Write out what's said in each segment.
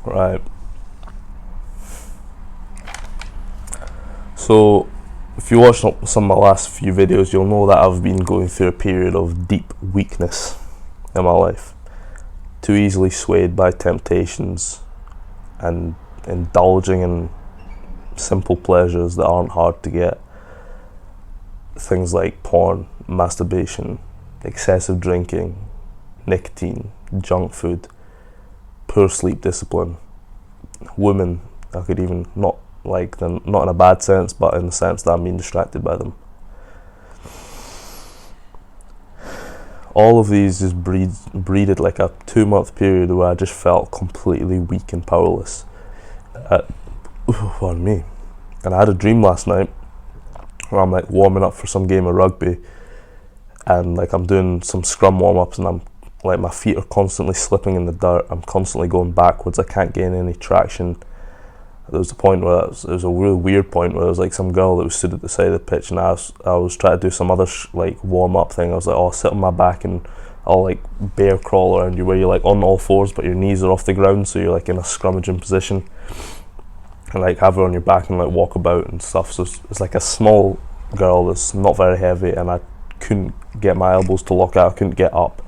Right. So, if you watch some of my last few videos, you'll know that I've been going through a period of deep weakness in my life. Too easily swayed by temptations and indulging in simple pleasures that aren't hard to get. Things like porn, masturbation, excessive drinking, nicotine, junk food, poor sleep discipline, women. I could even not like them, not in a bad sense, but in the sense that I'm being distracted by them. All of these just breeded like a 2-month period where I just felt completely weak and powerless. Pardon me. And I had a dream last night where I'm like warming up for some game of rugby, and like I'm doing some scrum warm-ups, and I'm like, my feet are constantly slipping in the dirt. I'm constantly going backwards. I can't gain any traction. There was a point where it was a really weird point where there was like some girl that was stood at the side of the pitch, and I was trying to do some other like warm up thing. I was like, oh, I'll sit on my back and I'll like bear crawl around you, where you're like on all fours but your knees are off the ground, so you're like in a scrummaging position, and like have her on your back and like walk about and stuff. So it's like a small girl that's not very heavy, and I couldn't get my elbows to lock out. I couldn't get up.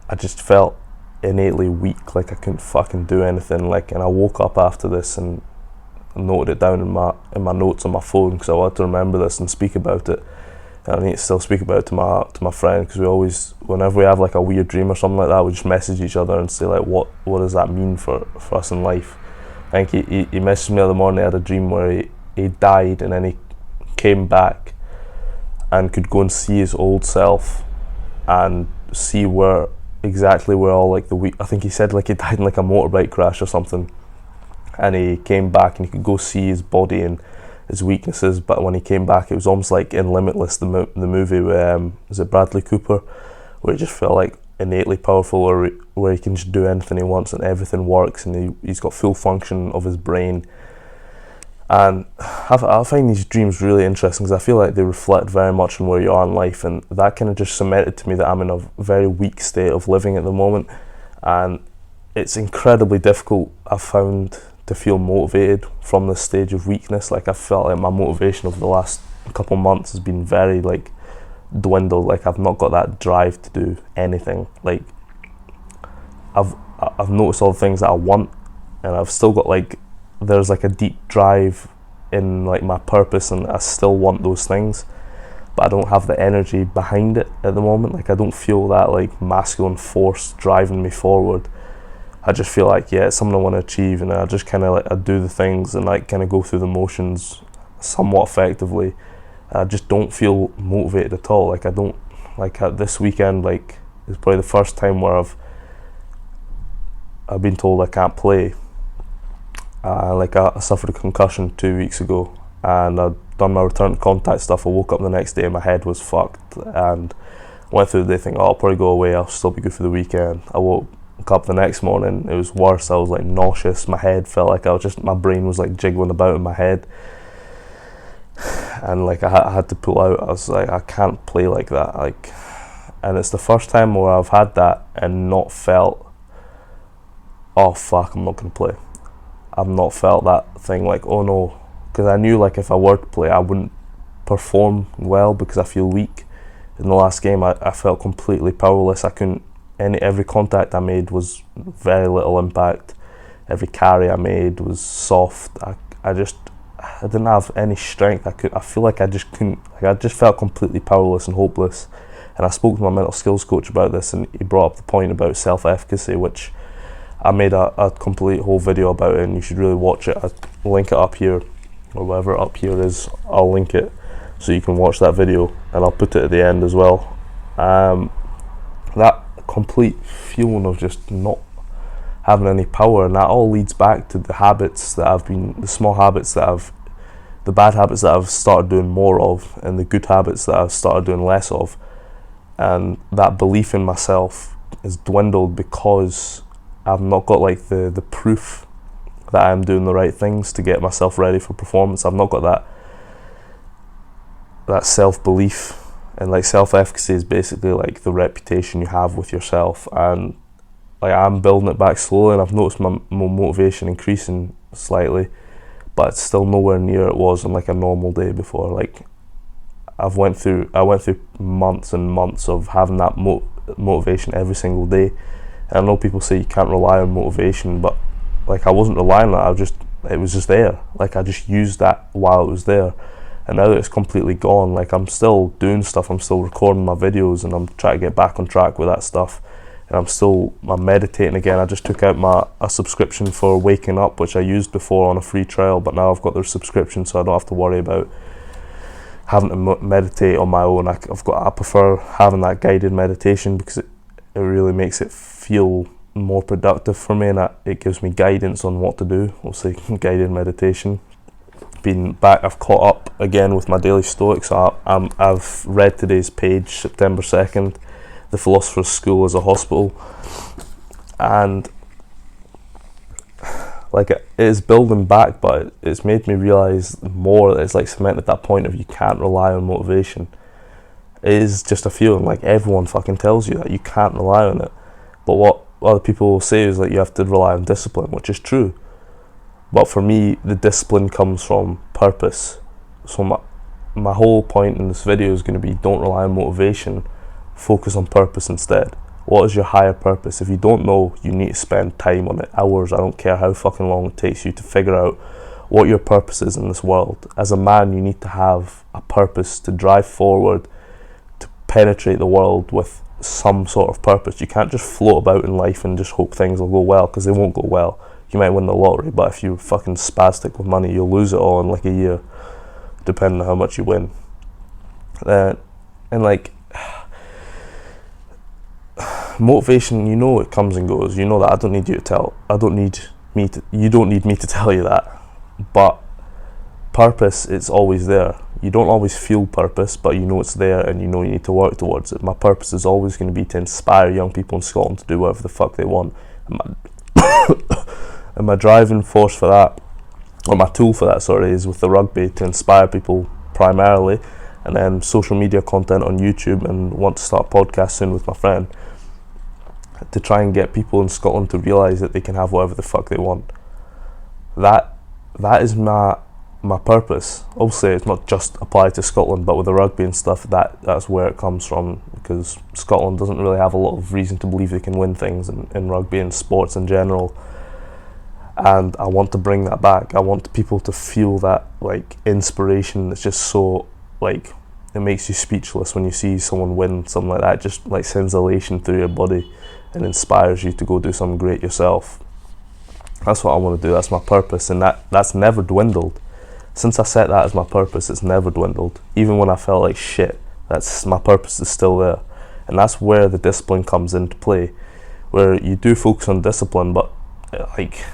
I just felt innately weak, like I couldn't fucking do anything. Like, and I woke up after this and noted it down in my notes on my phone, because I wanted to remember this and speak about it. And I need to still speak about it to my friend, because we always, whenever we have like a weird dream or something like that, we just message each other and say like, what does that mean for us in life? I think he messaged me the other morning. He had a dream where he died, and then he came back and could go and see his old self and see exactly where all like I think he said like he died in like a motorbike crash or something, and he came back and he could go see his body and his weaknesses. But when he came back, it was almost like in Limitless, the movie with is it Bradley Cooper, where it just felt like innately powerful, where he can just do anything he wants and everything works, and he's got full function of his brain. And I find these dreams really interesting, because I feel like they reflect very much on where you are in life, and that kind of just cemented to me that I'm in a very weak state of living at the moment, and it's incredibly difficult, I've found, to feel motivated from this stage of weakness. Like, I felt like my motivation over the last couple months has been very like dwindled. Like, I've not got that drive to do anything. Like, I've noticed all the things that I want, and I've still got like, there's like a deep drive in like my purpose, and I still want those things, but I don't have the energy behind it at the moment. Like, I don't feel that like masculine force driving me forward. I just feel like, yeah, it's something I want to achieve, and I just kind of like, I do the things and like kind of go through the motions somewhat effectively. I just don't feel motivated at all. Like, I don't, like this weekend, like, it's probably the first time where I've been told I can't play. Like, I suffered a concussion 2 weeks ago, and I'd done my return to contact stuff. I woke up the next day and my head was fucked, and went through the day thinking, oh, I'll probably go away, I'll still be good for the weekend. I woke up the next morning, it was worse. I was like nauseous, my head felt like my brain was like jiggling about in my head, and like I had to pull out. I was like, I can't play like that. Like, and it's the first time where I've had that and not felt, oh fuck, I'm not gonna play. I've not felt that thing like, oh no, because I knew like if I were to play, I wouldn't perform well because I feel weak. In the last game, I felt completely powerless. I couldn't, every contact I made was very little impact. Every carry I made was soft. I didn't have any strength. I feel like I just couldn't, like I just felt completely powerless and hopeless. And I spoke to my mental skills coach about this, and he brought up the point about self-efficacy, which I made a complete whole video about it, and you should really watch it. I'll link it up here, or wherever up here is, I'll link it so you can watch that video, and I'll put it at the end as well. That complete feeling of just not having any power, and that all leads back to the habits that the small habits the bad habits that I've started doing more of, and the good habits that I've started doing less of. And that belief in myself is dwindled because I've not got like the proof that I'm doing the right things to get myself ready for performance. I've not got that self-belief, and like self-efficacy is basically like the reputation you have with yourself, and like I'm building it back slowly, and I've noticed my motivation increasing slightly, but it's still nowhere near it was on like a normal day before. Like I went through months and months of having that motivation every single day. And I know people say you can't rely on motivation, but like I wasn't relying on it. It was just there. Like I just used that while it was there. And now that it's completely gone, like I'm still doing stuff, I'm still recording my videos, and I'm trying to get back on track with that stuff. And I'm meditating again. I just took out a subscription for Waking Up, which I used before on a free trial, but now I've got their subscription, so I don't have to worry about having to meditate on my own. I prefer having that guided meditation because it really makes it feel more productive for me, and it gives me guidance on what to do. We'll say guided meditation. Been back, I've caught up again with my daily Stoics. So I've read today's page, September 2nd, The Philosopher's School as a Hospital, and like it is building back, but it's made me realise more that it's like cemented that point of you can't rely on motivation. It is just a feeling, like everyone fucking tells you that you can't rely on it, but what other people will say is that you have to rely on discipline, which is true. But for me, the discipline comes from purpose. So my whole point in this video is going to be, don't rely on motivation, focus on purpose instead. What is your higher purpose? If you don't know, you need to spend time on it, hours. I don't care how fucking long it takes you to figure out what your purpose is in this world. As a man, you need to have a purpose to drive forward, to penetrate the world with some sort of purpose. You can't just float about in life and just hope things will go well, because they won't go well. You might win the lottery, but if you're fucking spastic with money, you'll lose it all in like a year, depending on how much you win. And like motivation, you know, it comes and goes. You know that. You don't need me to tell you that. But purpose, it's always there. You don't always feel purpose, but you know it's there, and you know you need to work towards it. My purpose is always going to be to inspire young people in Scotland to do whatever the fuck they want. And my driving force for that, or my tool for that, is with the rugby, to inspire people primarily, and then social media content on YouTube, and want to start a podcast soon with my friend, to try and get people in Scotland to realise that they can have whatever the fuck they want. That is my purpose. Obviously it's not just applied to Scotland, but with the rugby and stuff, that's where it comes from, because Scotland doesn't really have a lot of reason to believe they can win things in rugby and sports in general. And I want to bring that back. I want people to feel that like inspiration that's just so, like, it makes you speechless when you see someone win something like that. It just like sends elation through your body and inspires you to go do something great yourself. That's what I want to do. That's my purpose, and that's never dwindled. Since I set that as my purpose, it's never dwindled. Even when I felt like shit, that's my purpose is still there. And that's where the discipline comes into play, where you do focus on discipline, but like,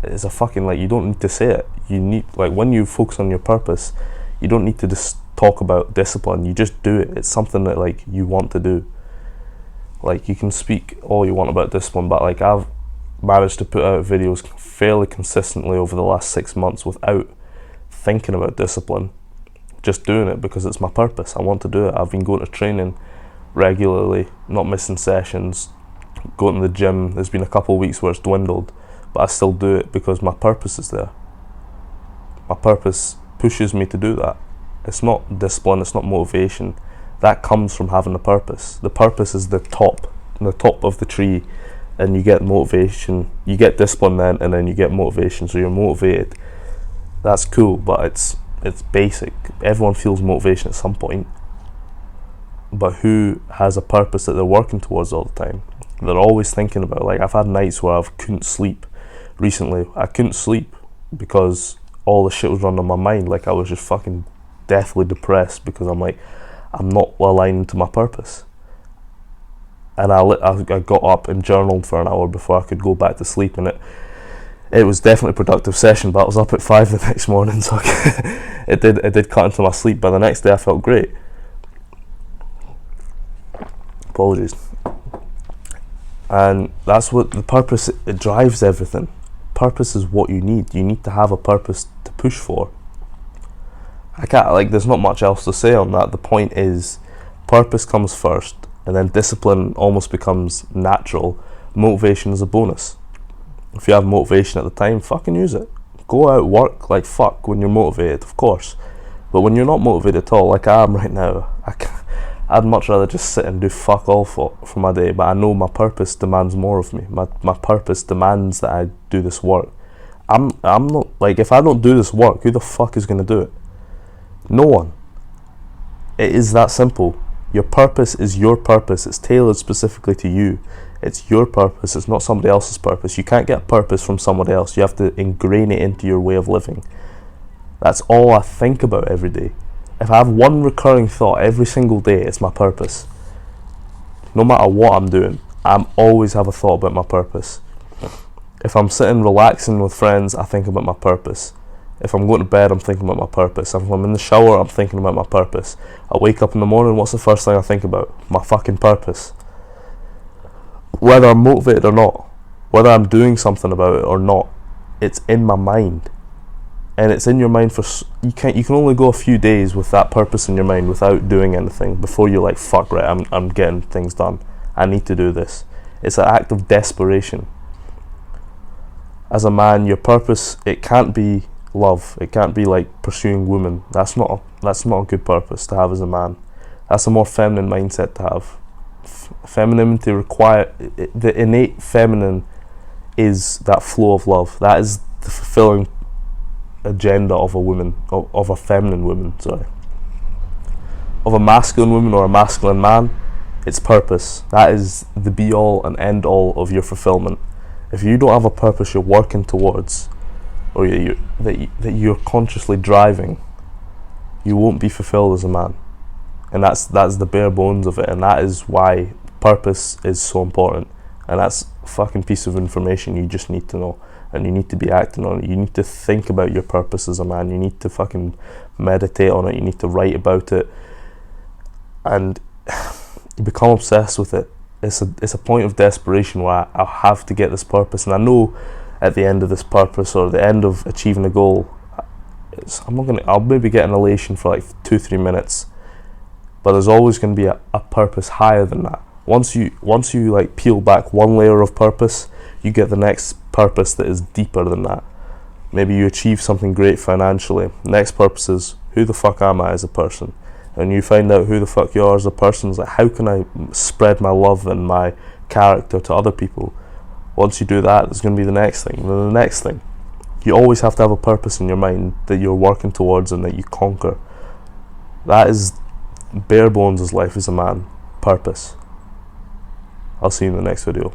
it's a fucking, like, you don't need to say it. You need, like, when you focus on your purpose, you don't need to just talk about discipline. You just do it. It's something that, like, you want to do. Like, you can speak all you want about discipline, but like, I've managed to put out videos fairly consistently over the last 6 months without thinking about discipline, just doing it because it's my purpose. I want to do it. I've been going to training regularly, not missing sessions, going to the gym. There's been a couple of weeks where it's dwindled, but I still do it because my purpose is there. My purpose pushes me to do that. It's not discipline, it's not motivation. That comes from having a purpose. The purpose is the top of the tree, and you get motivation, you get discipline then, and then you get motivation, so you're motivated. That's cool, but it's basic. Everyone feels motivation at some point, but who has a purpose that they're working towards all the time? They're always thinking about, like, I've had nights where I couldn't sleep. Recently, I couldn't sleep because all the shit was running on my mind. Like, I was just fucking deathly depressed because I'm like, I'm not aligned to my purpose. And I got up and journaled for an hour before I could go back to sleep, and it was definitely a productive session, but I was up at 5 the next morning, so it did cut into my sleep. But the next day I felt great. Apologies. And that's what the purpose, it drives everything. Purpose is what you need. You need to have a purpose to push for. There's not much else to say on that. The point is, purpose comes first, and then discipline almost becomes natural Motivation is a bonus. If you have motivation at the time, fucking use it. Go out, work like fuck when you're motivated, of course. But when you're not motivated at all, like I am right now, I'd much rather just sit and do fuck all for my day. But I know my purpose demands more of me. My purpose demands that I do this work. I'm not, like, if I don't do this work, who the fuck is going to do it? No one. It is that simple. Your purpose is your purpose. It's tailored specifically to you. It's your purpose. It's not somebody else's purpose. You can't get a purpose from somebody else. You have to ingrain it into your way of living. That's all I think about every day. If I have one recurring thought every single day, it's my purpose. No matter what I'm doing, I always have a thought about my purpose. If I'm sitting relaxing with friends, I think about my purpose. If I'm going to bed, I'm thinking about my purpose. If I'm in the shower, I'm thinking about my purpose. I wake up in the morning, what's the first thing I think about? My fucking purpose. Whether I'm motivated or not, whether I'm doing something about it or not, it's in my mind. And it's in your mind for, you can only go a few days with that purpose in your mind without doing anything before you're like, fuck, right, I'm getting things done. I need to do this. It's an act of desperation. As a man, your purpose, it can't be love. It can't be like pursuing women. That's not a good purpose to have as a man. That's a more feminine mindset to have. Femininity the innate feminine is that flow of love. That is the fulfilling agenda of a woman, of a feminine woman, sorry. Of a masculine woman or a masculine man, it's purpose. That is the be all and end all of your fulfillment. If you don't have a purpose you're working towards, or that you're consciously driving, you won't be fulfilled as a man. And that's the bare bones of it, and that is why purpose is so important. And that's a fucking piece of information you just need to know, and you need to be acting on it. You need to think about your purpose as a man. You need to fucking meditate on it. You need to write about it, and you become obsessed with it. It's a point of desperation where I have to get this purpose, and I know at the end of this purpose or the end of achieving a goal, I'll maybe get an elation for like 2-3 minutes, but there's always going to be a purpose higher than that. Once you like peel back one layer of purpose, you get the next purpose that is deeper than that. Maybe you achieve something great financially. Next purpose is, who the fuck am I as a person? And you find out who the fuck you are as a person. It's like, how can I spread my love and my character to other people? Once you do that, there's going to be the next thing, then the next thing. You always have to have a purpose in your mind that you're working towards and that you conquer. That is bare bones as life as a man. Purpose. I'll see you in the next video.